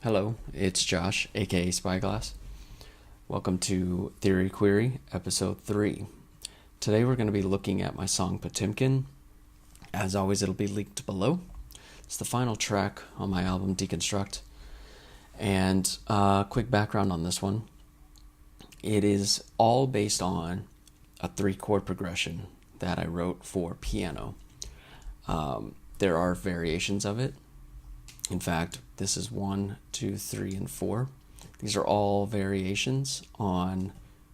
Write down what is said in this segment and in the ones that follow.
Hello, it's Josh, aka Spyglass. Welcome to Theory Query, Episode 3. Today we're going to be looking at my song Potemkin. As always, it'll be linked below. It's the final track on my album Deconstruct. And quick background on this one. It is all based on a 3-chord progression that I wrote for piano. There are variations of it. In fact, this is 1, 2, 3, and 4. These are all variations on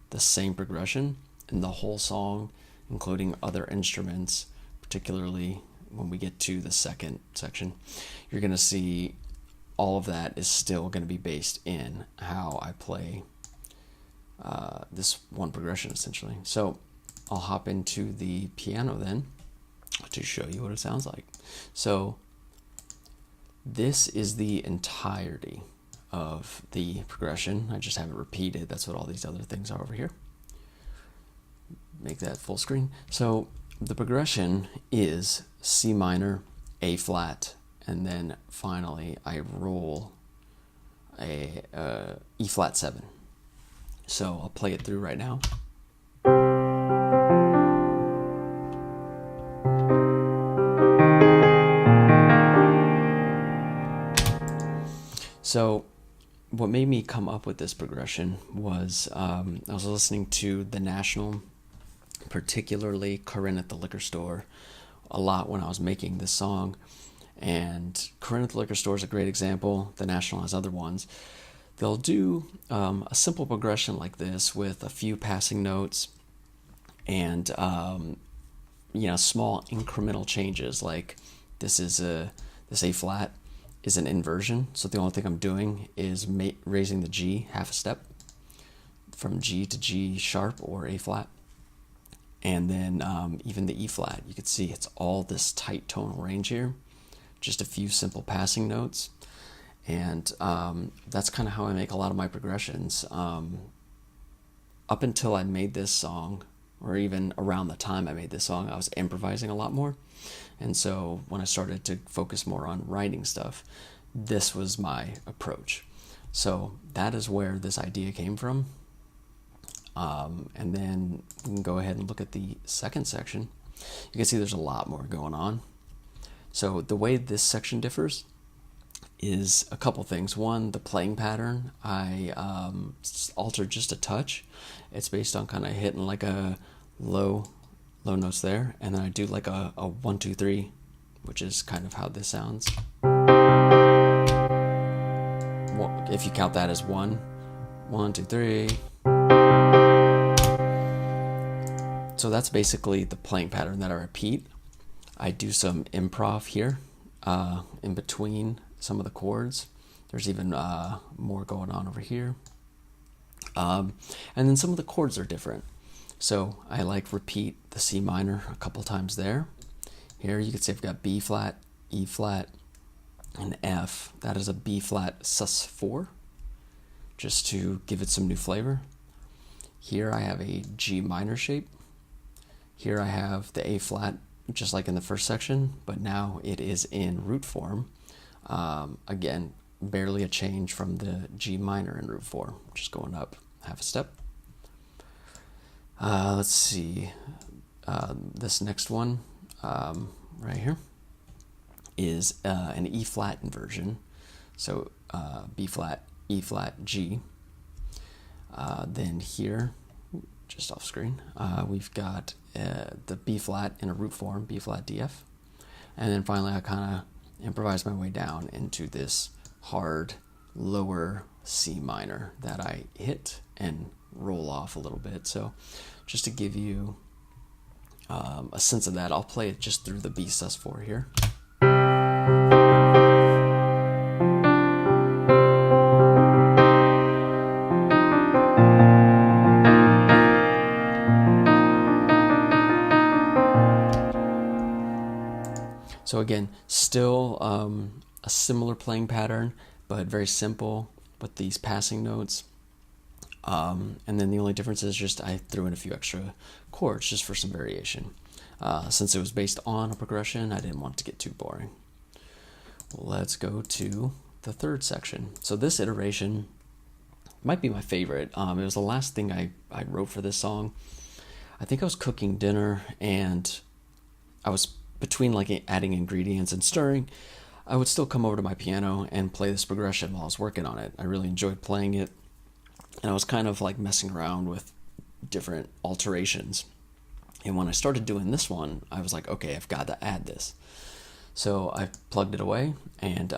the same progression in the whole song, including other instruments, particularly when we get to the second section. You're going to see all of that is still going to be based in how I play this one progression, essentially. So I'll hop into the piano then to show you what it sounds like. So this is the entirety of the progression. I just have it repeated. That's what all these other things are over here. Make that full screen. So the progression is C minor, A flat, and then finally I roll a E flat 7. So I'll play it through right now. So what made me come up with this progression was I was listening to The National, particularly Corinne at the Liquor Store, a lot when I was making this song. And Corinne at the Liquor Store is a great example. The National has other ones. They'll do a simple progression like this with a few passing notes and small incremental changes, like this A flat is an inversion, so the only thing I'm doing is raising the G half a step from G to G sharp or A flat. And then even the E flat, you can see it's all this tight tonal range here, just a few simple passing notes. And that's kind of how I make a lot of my progressions. Up until I made this song, or even around the time I made this song, I was improvising a lot more. And so when I started to focus more on writing stuff, this was my approach. So that is where this idea came from. And then we can go ahead and look at the second section. You can see there's a lot more going on. So the way this section differs is a couple things. One, the playing pattern, I altered just a touch. It's based on kind of hitting like a low notes there, and then I do like a 1, 2, 3, which is kind of how this sounds. If you count that as 1, 1, 2, 3. So that's basically the playing pattern that I repeat. I do some improv here in between some of the chords. There's even more going on over here. And then some of the chords are different. So I repeat the C minor a couple times there. Here you can see I've got B flat, E flat, and F. That is a B flat sus4, just to give it some new flavor. Here I have a G minor shape. Here I have the A flat, just like in the first section, but now it is in root form. Again, barely a change from the G minor in root form, just going up half a step. Let's see, this next one right here is an E flat inversion. So B flat, E flat, G. Then here, just off screen, we've got the B flat in a root form, B flat, DF. And then finally I kind of improvise my way down into this hard lower C minor that I hit and roll off a little bit. So just to give you a sense of that, I'll play it just through the B sus4 here. So again, still a similar playing pattern, but very simple with these passing notes. And then the only difference is just I threw in a few extra chords just for some variation. Since it was based on a progression, I didn't want it to get too boring. Let's go to the third section. So this iteration might be my favorite. It was the last thing I wrote for this song. I think I was cooking dinner and I was between like adding ingredients and stirring. I would still come over to my piano and play this progression while I was working on it. I really enjoyed playing it, and I was kind of like messing around with different alterations. And when I started doing this one, I was like, okay, I've got to add this. So I plugged it away, and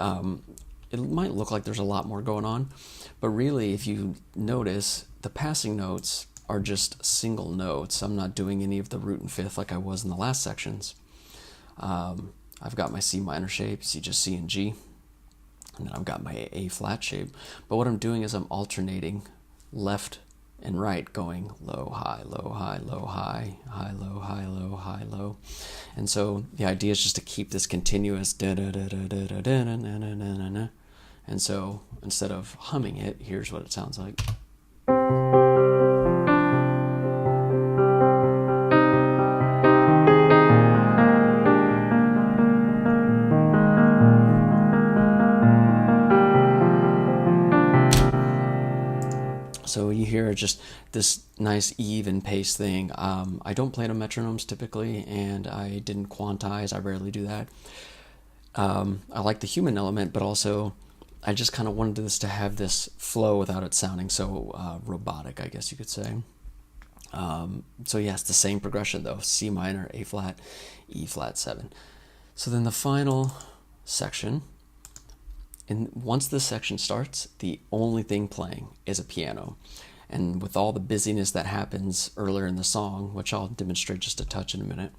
it might look like there's a lot more going on, but really, if you notice, the passing notes are just single notes. I'm not doing any of the root and fifth like I was in the last sections. I've got my C minor shape, C just C and G, and then I've got my A flat shape. But what I'm doing is I'm alternating left and right, going low, high, low, high, low, high, high, low, high, low, high, low. And so the idea is just to keep this continuous da-da-da-da-da-da-da-da-da-da-da. And so instead of humming it, here's what it sounds like. So you hear just this nice even pace thing. I don't play to metronomes typically, and I didn't quantize. I rarely do that. I like the human element, but also I just kind of wanted this to have this flow without it sounding so robotic, I guess you could say. So yeah, it's the same progression though. C minor, A flat, E flat 7. So then the final section, and once this section starts, the only thing playing is a piano. And with all the busyness that happens earlier in the song, which I'll demonstrate just a touch in a minute,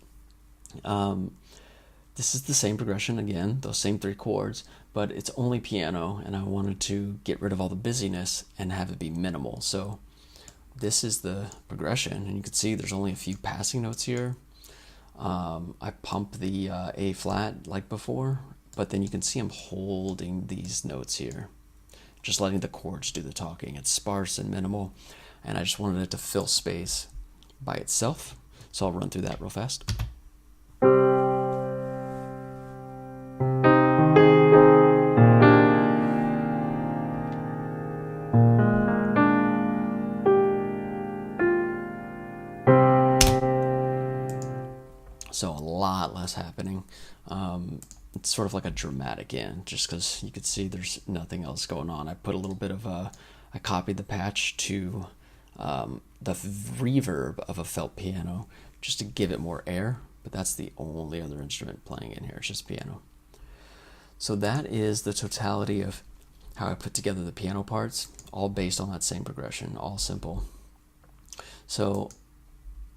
this is the same progression again, those same 3 chords, but it's only piano, and I wanted to get rid of all the busyness and have it be minimal. So this is the progression, and you can see there's only a few passing notes here. I pump the A flat like before, but then you can see I'm holding these notes here, just letting the chords do the talking. It's sparse and minimal, and I just wanted it to fill space by itself. So I'll run through that real fast. So a lot less happening. It's sort of like a dramatic end, just because you could see there's nothing else going on. I put a little bit of I copied the patch to the reverb of a felt piano just to give it more air, but that's the only other instrument playing in here. It's just piano. So that is the totality of how I put together the piano parts, all based on that same progression, all simple. So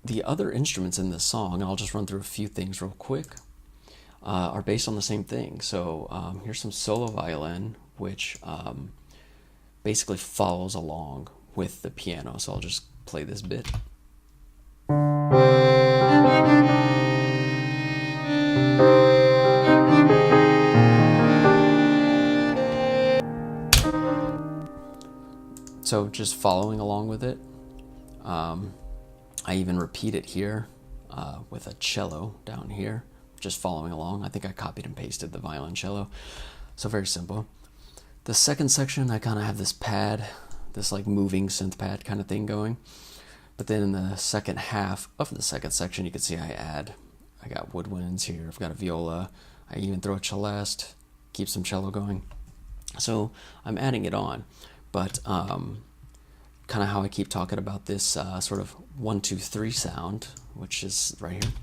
the other instruments in this song, and I'll just run through a few things real quick, are based on the same thing. So here's some solo violin, which basically follows along with the piano. So I'll just play this bit. So just following along with it. I even repeat it here with a cello down here, just following along. I think I copied and pasted the violoncello. So very simple. The second section, I kind of have this pad, this like moving synth pad kind of thing going. But then in the second half of the second section, you can see I got woodwinds here, I've got a viola, I even throw a celeste, keep some cello going. So I'm adding it on, but kind of how I keep talking about this sort of 1, 2, 3 sound, which is right here.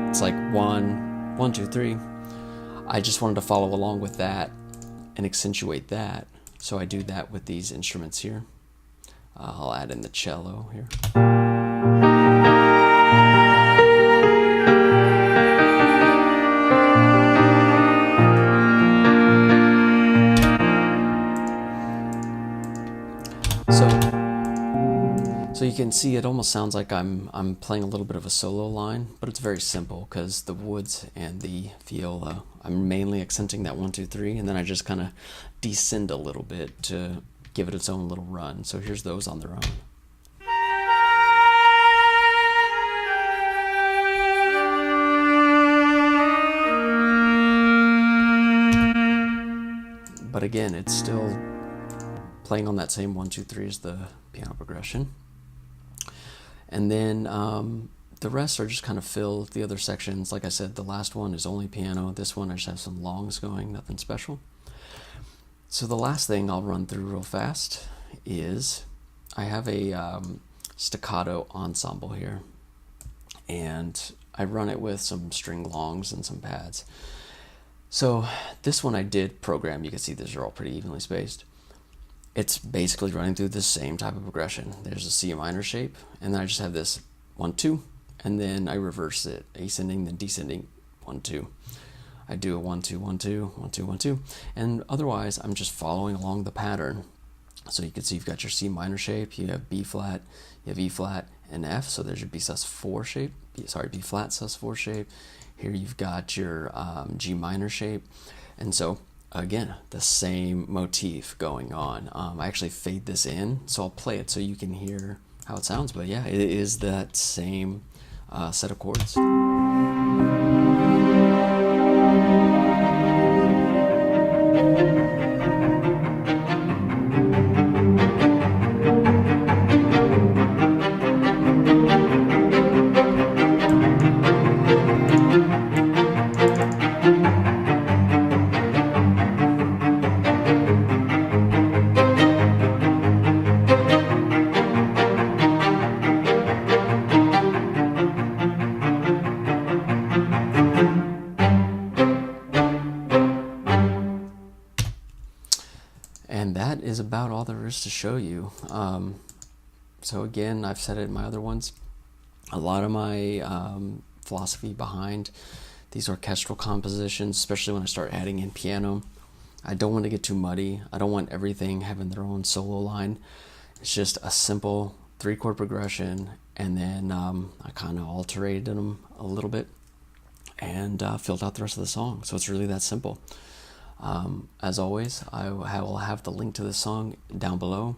It's like 1, 1, 2, 3. I just wanted to follow along with that and accentuate that. So I do that with these instruments here. I'll add in the cello here. So you can see it almost sounds like I'm playing a little bit of a solo line, but it's very simple because the woods and the viola, I'm mainly accenting that 1, 2, 3, and then I just kind of descend a little bit to give it its own little run. So here's those on their own. But again, it's still playing on that same 1, 2, 3 as the piano progression. And then the rest are just kind of filled. The other sections, like I said, the last one is only piano. This one I just have some longs going, nothing special. So the last thing I'll run through real fast is I have a staccato ensemble here, and I run it with some string longs and some pads. So this one I did program. You can see these are all pretty evenly spaced. It's basically running through the same type of progression. There's a C minor shape, and then I just have this 1, 2, and then I reverse it, ascending then descending, 1, 2. I do a 1, 2, 1, 2, 1, 2, 1, 2, and otherwise I'm just following along the pattern. So you can see you've got your C minor shape, you have B flat, you have E flat, and F. So there's your B sus4 shape. B flat sus4 shape. Here you've got your G minor shape, and so again the same motif going on. I actually fade this in, so I'll play it so you can hear how it sounds. But yeah, it is that same set of chords. And that is about all there is to show you. So again, I've said it in my other ones, a lot of my philosophy behind these orchestral compositions, especially when I start adding in piano, I don't want to get too muddy. I don't want everything having their own solo line. It's just a simple 3-chord progression, and then I kind of alterated them a little bit and filled out the rest of the song. So it's really that simple. As always, I will have the link to this song down below.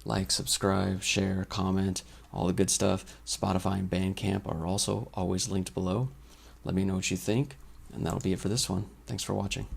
Like, subscribe, share, comment, all the good stuff. Spotify and Bandcamp are also always linked below. Let me know what you think, and that'll be it for this one. Thanks for watching.